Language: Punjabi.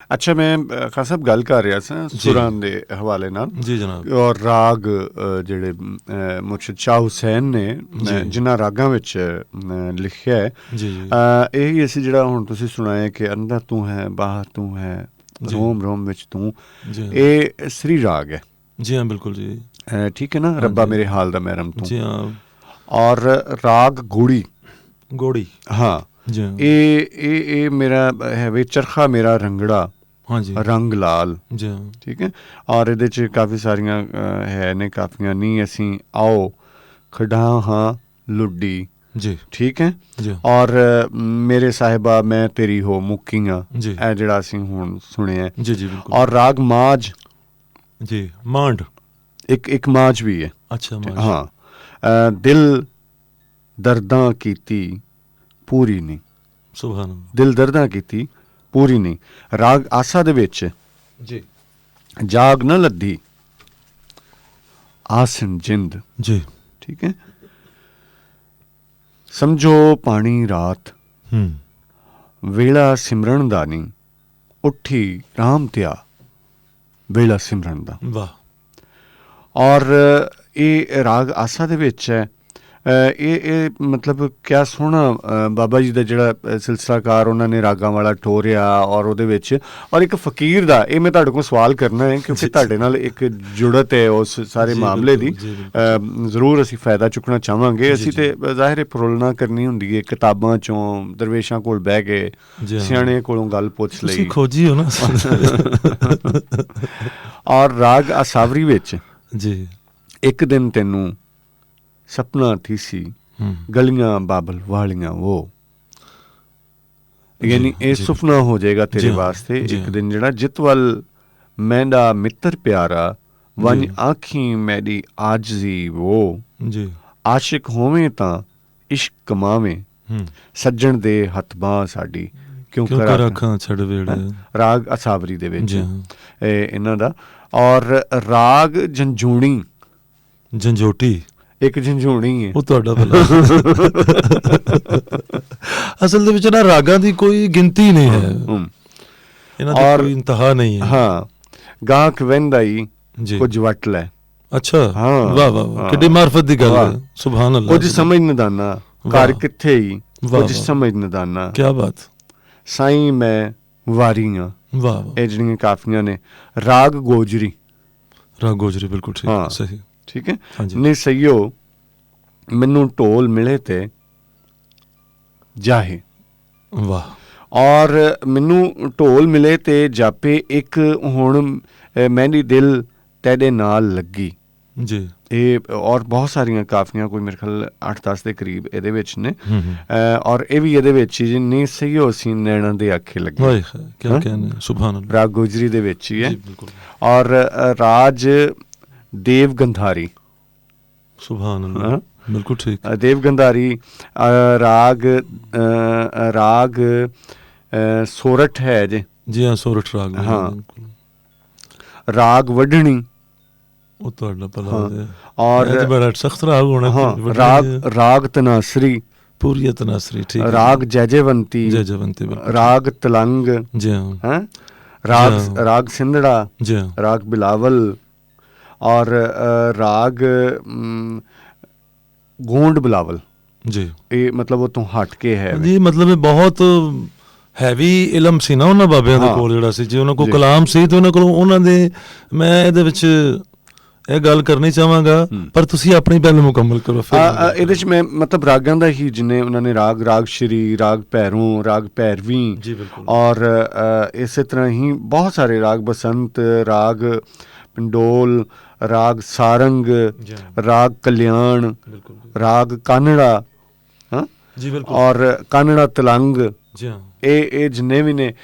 ਅੱਛਾ ਮੈਂ ਖਾਨ ਸਾਹਿਬ ਗੱਲ ਕਰ ਰਿਹਾ ਸਾਂ ਸੁਰਾਂ ਦੇ ਹਵਾਲੇ ਨਾਲ ਜੀ ਜਨਾਬ। ਔਰ ਰਾਗ ਜਿਹੜੇ ਮੁਰਸ਼ਿਦ ਸ਼ਾਹ ਹੁਸੈਨ ਨੇ ਜਿਨ੍ਹਾਂ ਰਾਗਾਂ ਵਿੱਚ ਲਿਖਿਆ ਹੈ ਜੀ ਜੀ ਇਹੀ ਅਸੀਂ ਜਿਹੜਾ ਹੁਣ ਤੁਸੀਂ ਸੁਣਾਇਆ ਕਿ ਅੰਦਰ ਤੂੰ ਹੈ ਬਾਹਰ ਤੂੰ ਹੈ ਰੋਮ ਰੋਮ ਵਿੱਚ ਤੂੰ, ਇਹ ਸ੍ਰੀ ਰਾਗ ਹੈ। ਜੀ हाँ बिल्कुल जी। ठीक है ना, रब्बा मेरे हाल दा महरम तू। जी हाँ। और राग घोड़ी घोड़ी हाँ जी हाँ। ये मेरा है वे चरखा मेरा रंगड़ा हाँ जी रंग लाल जी हाँ। ठीक है। और ਇਹਦੇ 'ਚ ਕਾਫੀ ਸਾਰੀਆਂ ਹੈ ਨੇ ਕਾਫੀਆਂ ਨਹੀਂ ਅਸੀਂ ਆਓ ਖੜਾ ਹਾਂ ਲੁੱਡੀ जी ठीक है। जी और मेरे साहिबा मैं तेरी हो मुक्कीਆਂ जी ਇਹ ਜਿਹੜਾ ਅਸੀਂ ਹੁਣ ਸੁਣਿਆ। जी जी बिल्कुल। और राग माज जी मांड एक माज भी है। अच्छा मांड हाँ दिल दर्दां कीती पूरी नहीं, सुभान अल्लाह। दिल दर्दां कीती पूरी नहीं। राग आसा दे विच जी जाग न लद्दी आसन जिंद जी ठीक है। समझो पानी रात वेला सिमरन दा नहीं उठी राम त्या वेला सिमरन दा। वाह। और ये राग आसा दे विच है ਇਹ ਮਤਲਬ ਕਿਆ ਸੋਹਣਾ ਬਾਬਾ ਜੀ ਦਾ ਜਿਹੜਾ ਸਿਲਸਿਲਾਕਾਰ ਉਹਨਾਂ ਨੇ ਰਾਗਾਂ ਵਾਲਾ ਠੋਰਿਆ ਔਰ ਉਹਦੇ ਵਿੱਚ ਔਰ ਇੱਕ ਫਕੀਰ ਦਾ ਇਹ ਮੈਂ ਤੁਹਾਡੇ ਕੋਲ ਸਵਾਲ ਕਰਨਾ ਹੈ ਕਿਉਂਕਿ ਤੁਹਾਡੇ ਨਾਲ ਇੱਕ ਜੁੜਤ ਹੈ ਉਸ ਸਾਰੇ ਮਾਮਲੇ ਦੀ ਜ਼ਰੂਰ ਅਸੀਂ ਫਾਇਦਾ ਚੁੱਕਣਾ ਚਾਹਾਂਗੇ। ਅਸੀਂ ਤੇ ਜ਼ਾਹਿਰ ਫਰੋਲਣਾ ਕਰਨੀ ਹੁੰਦੀ ਹੈ ਕਿਤਾਬਾਂ ਚੋਂ ਦਰਵੇਸ਼ਾਂ ਕੋਲ ਬਹਿ ਕੇ ਸਿਆਣੇ ਕੋਲੋਂ ਗੱਲ ਪੁੱਛ ਲਈ ਖੋਜੀ ਹੋ ਨਾ। ਔਰ ਰਾਗ ਅਸਾਵਰੀ ਵਿੱਚ ਜੀ ਇੱਕ ਦਿਨ ਤੈਨੂੰ सपना थी सी गलियां बाबल वालियां वो यानी ये सुपना हो जाएगा तेरे वास्ते एक दिन जड़ा जित वल मैंडा मित्र प्यारा वन आखी मैडी आजजी वो आशिक होवें तां इश्क कमावें सज्जन दे हथ बाह साडी क्यों कर अखां छड़ वेड़े। राग असावरी दे विच इन्हां दा। और राग झंझूणी झंझोटी एक झंझूणी है ਉਹ ਤੁਹਾਡਾ ਭਲਾ। ਅਸਲ ਦੇ ਵਿੱਚ ਨਾ ਰਾਗਾਂ ਦੀ ਕੋਈ ਗਿਣਤੀ ਨਹੀਂ ਹੈ, ਇਹਨਾਂ ਦੀ ਕੋਈ ਇੰਤਹਾ ਨਹੀਂ ਹੈ। ਹਾਂ ਗਾਹਕ ਵਹਿੰਦਾ ਹੀ ਕੁਝ ਵਟ ਲੈ। ਅੱਛਾ ਵਾਹ ਵਾਹ ਵਾਹ ਕਿੱਡੀ ਮਾਰਫਤ ਦੀ ਗੱਲ ਹੈ। ਸੁਭਾਨ ਅੱਲਾਹ। ਕੁਝ ਸਮਝ ਨਦਾਨਾ ਘਰ ਕਿੱਥੇ ਹੀ ਕੁਝ ਸਮਝ ਨਦਾਨਾ। ਕੀ ਬਾਤ। ਸਾਈਂ ਮੈਂ ਵਾਰੀਆਂ ਵਾਹ ਇਹ ਜਿਹੜੀਆਂ ਕਾਫੀਆਂ ਨੇ। ਰਾਗ ਗੋਜਰੀ ਰਾਗ ਗੋਜਰੀ ਬਿਲਕੁਲ ਠੀਕ ਸਹੀ ठीक है। नहीं सही हो मैनू ढोल मिले ते जाहे। वाह। और मैनू ढोल मिले ते जापे एक हुण मैंने दिल तेरे नाल लगी जी। ये और बहुत सारियां काफियां कोई मेरे ख्याल 8-10 के करीब ਇਹਦੇ ਵਿੱਚ ਨੇ। और ਇਹ ਵੀ ਇਹਦੇ ਵਿੱਚ ਹੀ ਨਹੀਂ ਸਹੀ ਹੋ ਸੀ ਨੈਣਾ ਦੇ ਆਖੇ ਲੱਗੇ। ਵਾਹ ਕੀ ਕਹਿੰਦੇ ਸੁਭਾਨ ਅੱਲਾਹ। ਰਾਗ ਗੁਜਰੀ ਦੇ ਵਿੱਚ ਹੀ ਹੈ। ਬਿਲਕੁਲ। और राज देव गंधारी सुभान अल्लाह बिल्कुल ठीक। देव गंधारी राग राग सोरठ है जी। जी हाँ सोरठ राग। हाँ राग वढ़नी वो तो भला। और बड़ा सख्त राग होना। हाँ राग तनासरी पूरी तनासरी ठीक। राग जयजयवंती जयजयवंती राग तलंग जी हाँ। राग सिंधड़ा जी राग बिलावल और राग गोंड बिलावल जी। ये मतलब वो तो हट के है जी मतलब बहुत ਹੈਵੀ ਇਲਮ ਸੀ ਨਾ ਉਹਨਾਂ ਬਾਬਿਆਂ ਦੇ ਕੋਲ ਜਿਹੜਾ ਸੀ ਜੇ ਉਹਨਾਂ ਕੋਲ ਕਲਾਮ ਸੀ ਤੇ ਉਹਨਾਂ ਕੋਲੋਂ ਉਹਨਾਂ ਦੇ ਮੈਂ ਇਹਦੇ ਵਿੱਚ ਇਹ ਗੱਲ ਕਰਨੀ ਚਾਹਾਂਗਾ ਪਰ ਤੁਸੀਂ ਆਪਣੀ ਪਹਿਲ ਮੁਕੰਮਲ ਕਰੋ ਫਿਰ ਇਹਦੇ ਚ ਮੈਂ ਮਤਲਬ ਰਾਗਾਂ ਦਾ ਹੀ ਜਿੰਨੇ ਉਹਨਾਂ ਨੇ ਰਾਗ ਸ਼੍ਰੀ ਰਾਗ ਭੈਰੋਂ ਰਾਗ ਭੈਰਵੀ ਜੀ ਬਿਲਕੁਲ ਔਰ ਇਸੇ ਤਰ੍ਹਾਂ ਹੀ ਬਹੁਤ ਸਾਰੇ ਰਾਗ ਬਸੰਤ ਰਾਗ पंडोल राग सारंग राग कल्याण राग कानड़ा हाँ जी बिल्कुल। और कानड़ा तलंग जी हाँ ये जिन्ने भी ने